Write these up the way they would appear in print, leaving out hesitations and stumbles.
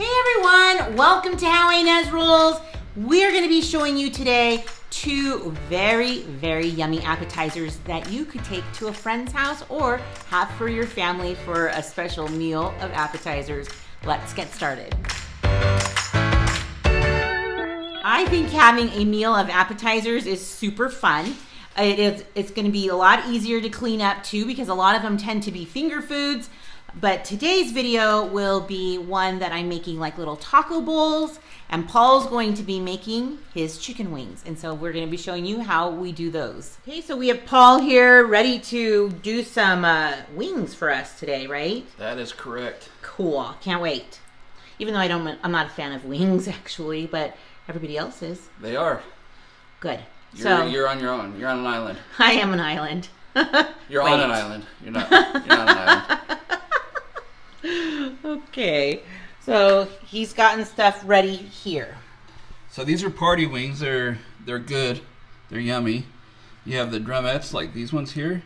Hey everyone, welcome to How Ines Rolls. We're going to be showing you today two very yummy appetizers that you could take to a friend's house or have for your family for a special meal of appetizers. Let's get started. I think having a meal of appetizers is super fun. It's going to be a lot easier to clean up too because a lot of them tend to be finger foods. But today's video will be one that I'm making like little taco bowls, and Paul's going to be making his chicken wings. And so we're going to be showing you how we do those. Okay, so we have Paul here ready to do some wings for us today, right? That is correct. Cool, can't wait. Even though I'm not a fan of wings actually, but everybody else is. They are. Good. You're on your own. You're on an island. I am an island. You're on an island. You're not an island. Okay, so he's gotten stuff ready here. So these are party wings. They're good. They're yummy. You have the drumettes like these ones here,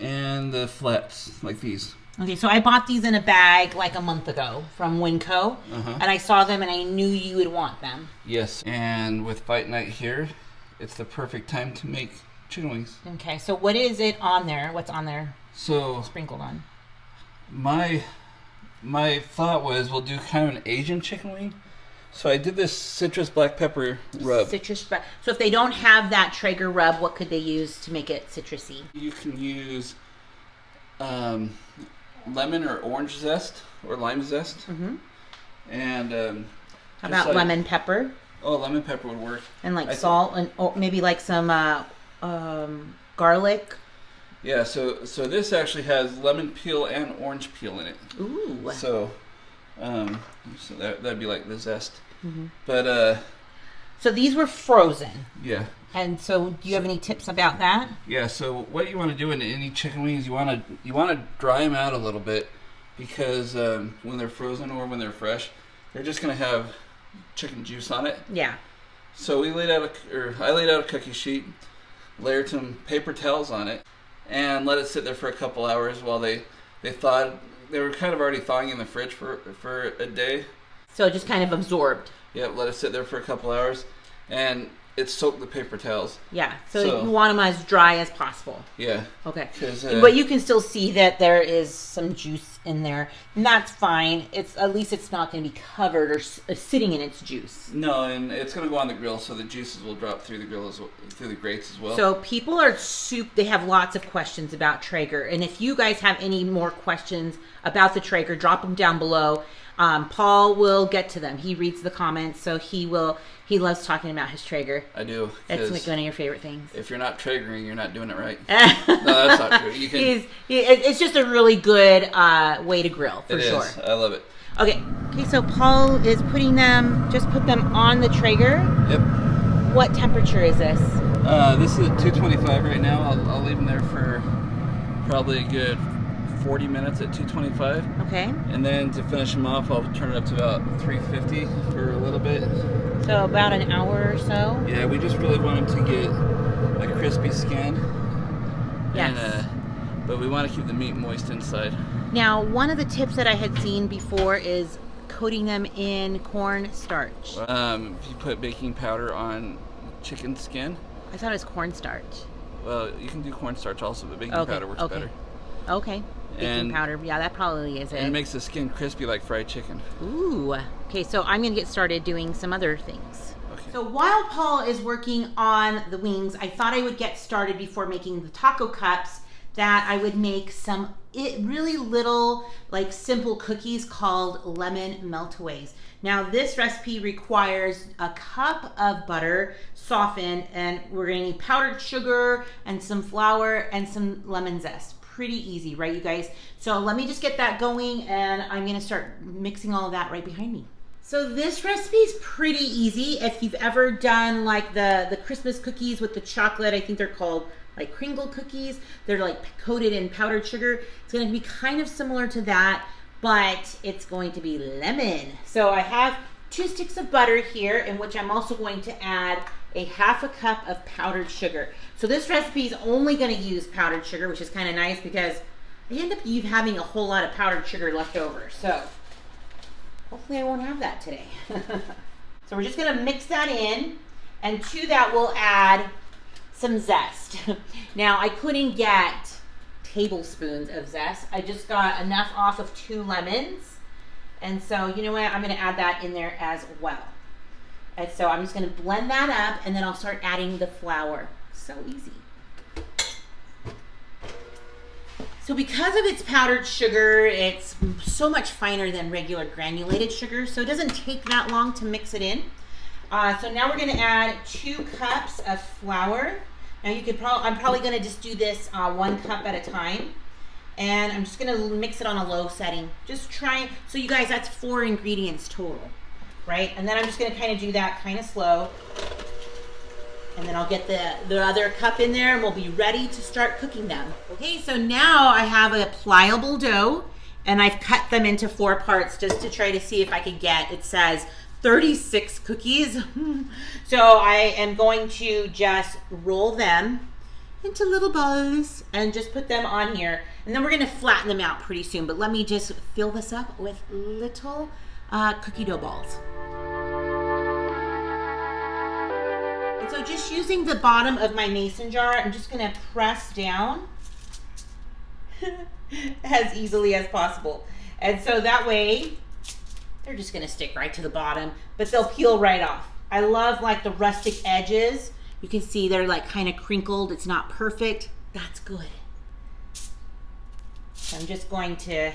and the flats like these. Okay, so I bought these in a bag like a month ago from Winco, and I saw them and I knew you would want them. Yes, and with fight night here, it's the perfect time to make chicken wings. Okay, so what is it on there? What's on there? So sprinkled on. My thought was we'll do kind of an Asian chicken wing. So I did this citrus black pepper rub. So if they don't have that Traeger rub, what could they use to make it citrusy? You can use lemon or orange zest or lime zest. And how about lemon pepper? Oh, lemon pepper would work. And like salt and maybe like some garlic. Yeah, so this actually has lemon peel and orange peel in it. Ooh. So that'd be like the zest. But so these were frozen. Yeah. And so do you have any tips about that? Yeah, so what you want to do in any chicken wings, you want to dry them out a little bit because when they're frozen or when they're fresh, they're just going to have chicken juice on it. Yeah. So I laid out a cookie sheet, layered some paper towels on it, and let it sit there for a couple hours while they thawed. They were kind of already thawing in the fridge for a day. So it just kind of absorbed. Yeah, let it sit there for a couple hours, and it soaked the paper towels. Yeah, so you want them as dry as possible. Yeah. Okay. But you can still see that there is some juice in there, and that's fine. At least it's not going to be covered or sitting in its juice. No, and it's going to go on the grill, so the juices will drop through the grill through the grates as well. So people are they have lots of questions about Traeger, and if you guys have any more questions about the Traeger, drop them down below. Paul will get to them. He reads the comments, so he loves talking about his Traeger. I do. That's like one of your favorite things. If you're not Traegering, you're not doing it right. No, that's not true. It's just a really good way to grill, for sure. It is. I love it. Okay, so Paul is put them on the Traeger. Yep. What temperature is this? This is at 225 right now. I'll leave them there for probably a good 40 minutes at 225. Okay. And then to finish them off, I'll turn it up to about 350 for a little bit. So about an hour or so? Yeah, we just really want them to get a crispy skin. Yes. And, but we want to keep the meat moist inside. Now, one of the tips that I had seen before is coating them in cornstarch. If you put baking powder on chicken skin. I thought it was cornstarch. Well, you can do cornstarch also, but baking powder works better. Okay. Baking powder, yeah, that probably is it. And it makes the skin crispy like fried chicken. Ooh. Okay, so I'm going to get started doing some other things. Okay. So while Paul is working on the wings, I thought I would get started before making the taco cups, that I would make some really little, like simple cookies called lemon meltaways. Now this recipe requires a cup of butter softened, and we're going to need powdered sugar and some flour and some lemon zest. Pretty easy, right, you guys? So let me just get that going, and I'm going to start mixing all of that right behind me. So this recipe is pretty easy. If you've ever done like the Christmas cookies with the chocolate, I think they're called like Kringle cookies. They're like coated in powdered sugar. It's going to be kind of similar to that, but it's going to be lemon. So I have 2 sticks of butter here, in which I'm also going to add a half a cup of powdered sugar. So this recipe is only going to use powdered sugar, which is kind of nice because I end up having a whole lot of powdered sugar left over. So Hopefully I won't have that today. So we're just gonna mix that in, and to that we'll add some zest. Now I couldn't get tablespoons of zest. I just got enough off of 2 lemons. And so, you know what, I'm gonna add that in there as well. And so I'm just gonna blend that up, and then I'll start adding the flour. So easy. So because of its powdered sugar, it's so much finer than regular granulated sugar, so it doesn't take that long to mix it in. So now we're gonna add 2 cups of flour. Now you could I'm probably gonna just do this 1 cup at a time. And I'm just gonna mix it on a low setting. Just try, so you guys, that's 4 ingredients total, right? And then I'm just gonna kind of do that kind of slow. And then I'll get the other cup in there and we'll be ready to start cooking them. Okay, so now I have a pliable dough and I've cut them into 4 parts just to try to see if I could get, it says 36 cookies. So I am going to just roll them into little balls and just put them on here. And then we're gonna flatten them out pretty soon, but let me just fill this up with little cookie dough balls. And so just using the bottom of my mason jar, I'm just gonna press down as easily as possible. And so that way, they're just gonna stick right to the bottom, but they'll peel right off. I love like the rustic edges. You can see they're like kind of crinkled. It's not perfect. That's good. So I'm just going to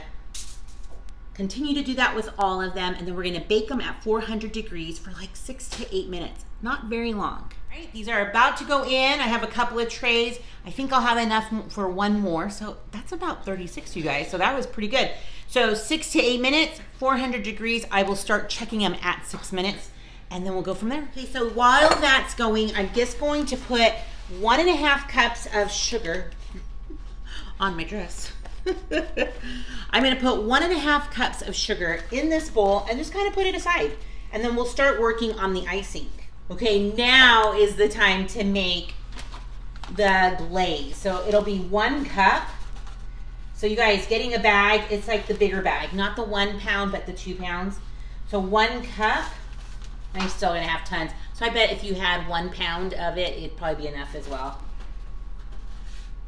continue to do that with all of them, and then we're gonna bake them at 400 degrees for like 6 to 8 minutes. Not very long. All right, these are about to go in. I have a couple of trays. I think I'll have enough for 1 more. So that's about 36, you guys. So that was pretty good. So 6 to 8 minutes, 400 degrees. I will start checking them at 6 minutes, and then we'll go from there. Okay, so while that's going, I'm just going to put 1.5 cups of sugar on my dress. I'm gonna put 1.5 cups of sugar in this bowl and just kind of put it aside. And then we'll start working on the icing. Okay, now is the time to make the glaze. So it'll be 1 cup. So you guys, getting a bag, it's like the bigger bag, not the 1 pound, but the 2 pounds. So 1 cup, I'm still gonna have tons. So I bet if you had 1 pound of it, it'd probably be enough as well.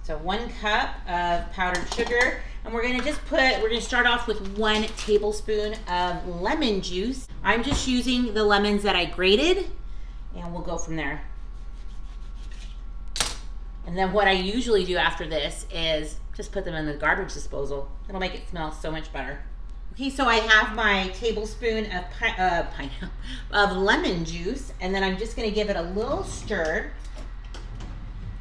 So 1 cup of powdered sugar, and we're gonna start off with 1 tablespoon of lemon juice. I'm just using the lemons that I grated, and we'll go from there. And then what I usually do after this is just put them in the garbage disposal. It'll make it smell so much better. Okay, so I have my tablespoon of lemon juice, and then I'm just gonna give it a little stir.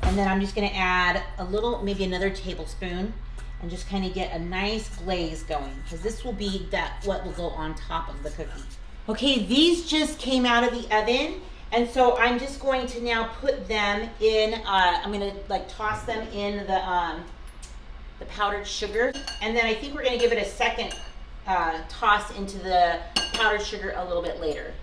And then I'm just gonna add a little, maybe another tablespoon, and just kind of get a nice glaze going, because this will be what will go on top of the cookie. Okay, these just came out of the oven, and so I'm just going to now put them in, I'm gonna like toss them in the powdered sugar, and then I think we're gonna give it a second toss into the powdered sugar a little bit later.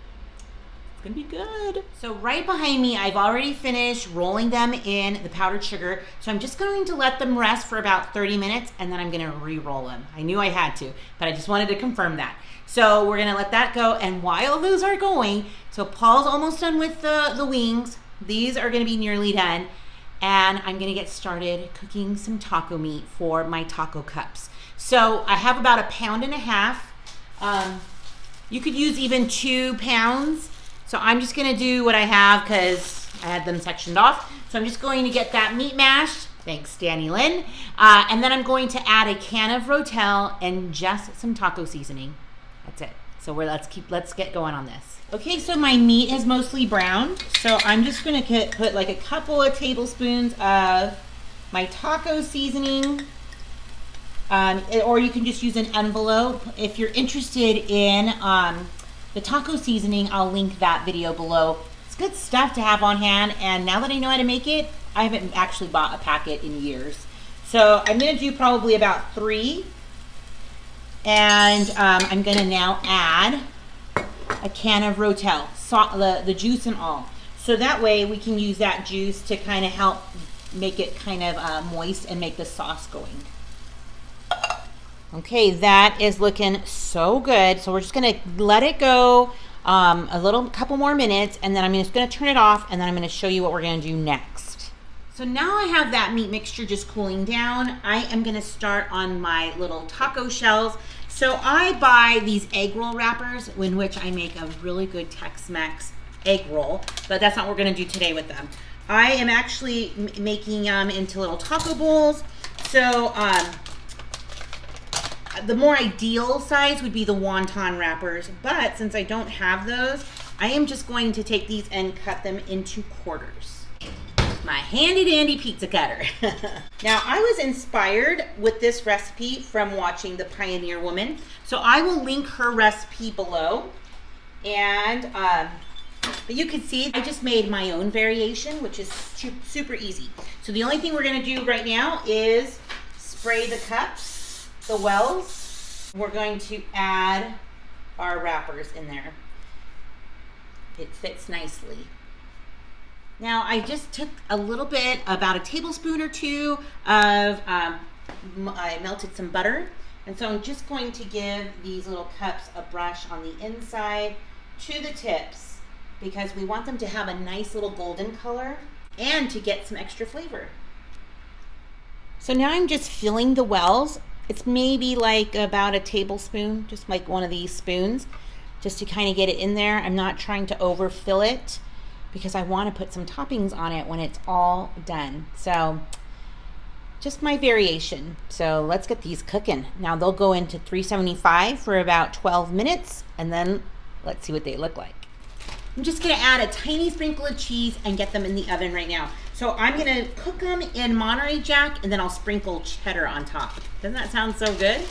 It's gonna be good. So right behind me, I've already finished rolling them in the powdered sugar. So I'm just going to let them rest for about 30 minutes, and then I'm gonna re-roll them. I knew I had to, but I just wanted to confirm that. So we're gonna let that go, and while those are going, so Paul's almost done with the wings. These are gonna be nearly done, and I'm gonna get started cooking some taco meat for my taco cups. So I have about 1.5 pounds. You could use even 2 pounds. So I'm just gonna do what I have because I had them sectioned off. So I'm just going to get that meat mashed. Thanks, Danny Lynn. And then I'm going to add a can of Rotel and just some taco seasoning. That's it. So let's get going on this. Okay, so my meat is mostly browned. So I'm just gonna put like a couple of tablespoons of my taco seasoning. Or you can just use an envelope. If you're interested in the taco seasoning, I'll link that video below. It's good stuff to have on hand, and now that I know how to make it, I haven't actually bought a packet in years. So I'm gonna do probably about 3, and I'm gonna now add a can of Rotel, the juice and all. So that way we can use that juice to kind of help make it kind of moist and make the sauce going. Okay, that is looking so good. So we're just gonna let it go a couple more minutes, and then I'm just gonna turn it off, and then I'm gonna show you what we're gonna do next. So now I have that meat mixture just cooling down. I am gonna start on my little taco shells. So I buy these egg roll wrappers in which I make a really good Tex-Mex egg roll, but that's not what we're gonna do today with them. I am actually making them into little taco bowls. So the more ideal size would be the wonton wrappers, but since I don't have those, I am just going to take these and cut them into quarters. My handy dandy pizza cutter. Now, I was inspired with this recipe from watching The Pioneer Woman, so I will link her recipe below. And but you can see I just made my own variation, which is super easy. So the only thing we're gonna do right now is spray the cups, the wells. We're going to add our wrappers in there. It fits nicely. Now I just took a little bit, about a tablespoon or two of, I melted some butter. And so I'm just going to give these little cups a brush on the inside to the tips because we want them to have a nice little golden color and to get some extra flavor. So now I'm just filling the wells. It's maybe like about a tablespoon, just like one of these spoons, just to kind of get it in there. I'm not trying to overfill it because I want to put some toppings on it when it's all done. So just my variation. So let's get these cooking. Now they'll go into 375 for about 12 minutes, and then let's see what they look like. I'm just gonna add a tiny sprinkle of cheese and get them in the oven right now. So I'm gonna cook them in Monterey Jack, and then I'll sprinkle cheddar on top. Doesn't that sound so good?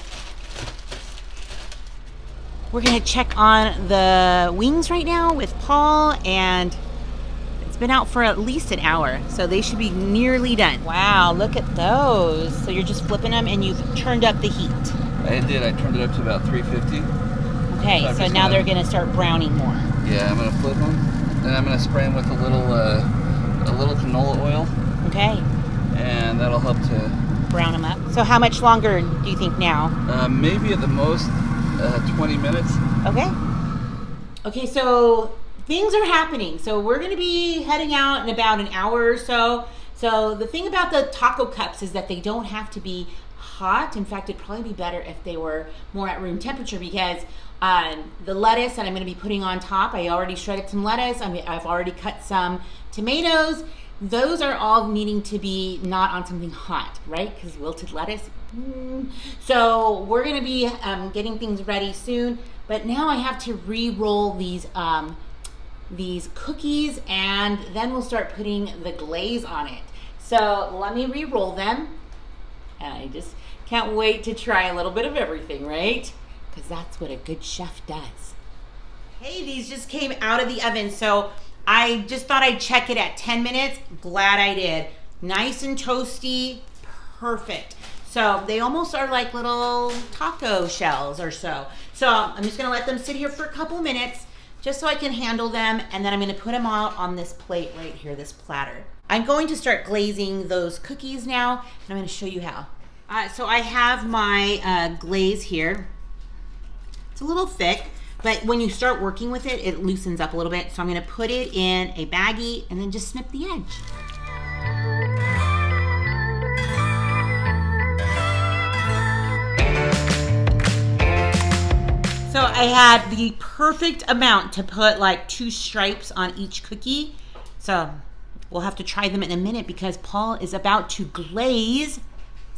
We're gonna check on the wings right now with Paul, and it's been out for at least an hour, so they should be nearly done. Wow, look at those. So you're just flipping them and you've turned up the heat. I did, I turned it up to about 350. Okay, so now they're gonna start browning more. Yeah, I'm gonna flip them, and I'm gonna spray them with a little canola oil. Okay. And that'll help to brown them up. So how much longer do you think now? Maybe at the most 20 minutes. Okay. Okay, so things are happening. So we're gonna be heading out in about an hour or so. So the thing about the taco cups is that they don't have to be hot. In fact, it'd probably be better if they were more at room temperature because the lettuce that I'm going to be putting on top, I already shredded some lettuce. I've already cut some tomatoes. Those are all needing to be not on something hot, right? Because wilted lettuce. So we're going to be getting things ready soon. But now I have to re-roll these cookies, and then we'll start putting the glaze on it. So let me re-roll them. And I just can't wait to try a little bit of everything, right? Because that's what a good chef does. Hey, these just came out of the oven, so I just thought I'd check it at 10 minutes. Glad I did. Nice and toasty, perfect. So they almost are like little taco shells or so. So I'm just gonna let them sit here for a couple minutes just so I can handle them, and then I'm gonna put them out on this plate right here, this platter. I'm going to start glazing those cookies now, and I'm gonna show you how. So I have my glaze here. It's a little thick, but when you start working with it, it loosens up a little bit. So I'm gonna put it in a baggie and then just snip the edge. So I had the perfect amount to put like 2 stripes on each cookie. So we'll have to try them in a minute because Paul is about to glaze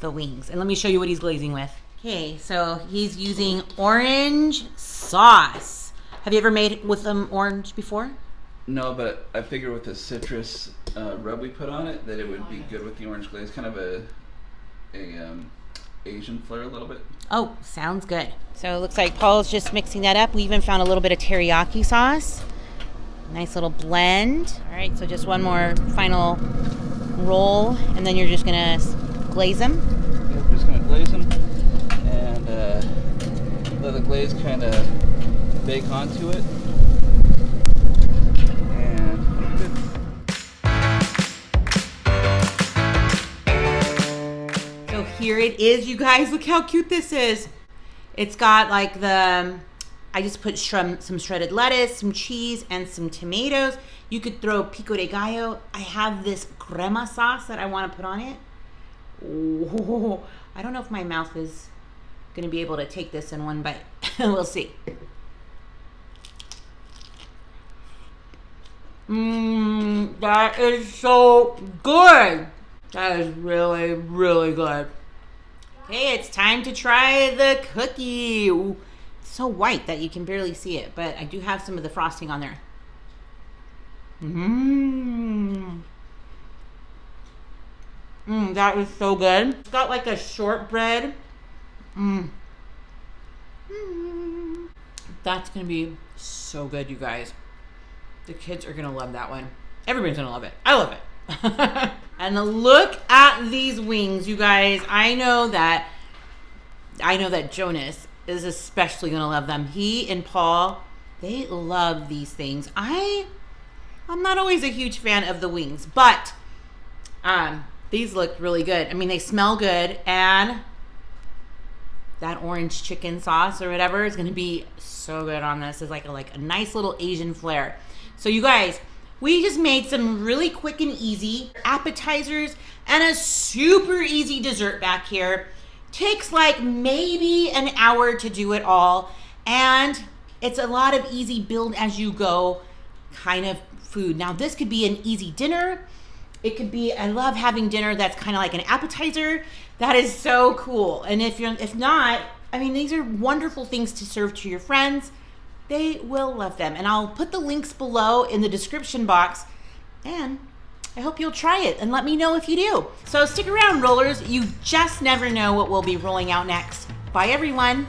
the wings. And let me show you what he's glazing with. Okay, so he's using orange sauce. Have you ever made with orange before? No, but I figured with the citrus rub we put on it that it would be good with the orange glaze. Kind of a Asian flair a little bit. Oh, sounds good. So it looks like Paul's just mixing that up. We even found a little bit of teriyaki sauce. Nice little blend. All right, so just one more final roll, and then you're just gonna glaze them. Yep, just gonna glaze them and let the glaze kind of bake onto it. And good. here it is, you guys. Look how cute this is. It's got like I just put some shredded lettuce, some cheese, and some tomatoes. You could throw pico de gallo. I have this crema sauce that I want to put on it. Oh, I don't know if my mouth is going to be able to take this in one bite. We'll see. That is so good. That is really, really good. Okay, it's time to try the cookie. Ooh, it's so white that you can barely see it, but I do have some of the frosting on there. That is so good. It's got like a shortbread. That's gonna be so good, you guys. The kids are gonna love that one. Everybody's gonna love it. I love it. And look at these wings, you guys. I know that Jonas is especially gonna love them. He and Paul, they love these things. I'm not always a huge fan of the wings, but these look really good. I mean, they smell good, and that orange chicken sauce or whatever is gonna be so good on this. It's like a nice little Asian flair. So you guys, we just made some really quick and easy appetizers and a super easy dessert back here. Takes like maybe an hour to do it all, and it's a lot of easy build as you go kind of food. Now this could be an easy dinner. It could be, I love having dinner that's kind of like an appetizer. That is so cool. And if not, I mean, these are wonderful things to serve to your friends. They will love them. And I'll put the links below in the description box. And I hope you'll try it and let me know if you do. So stick around, rollers. You just never know what we'll be rolling out next. Bye, everyone.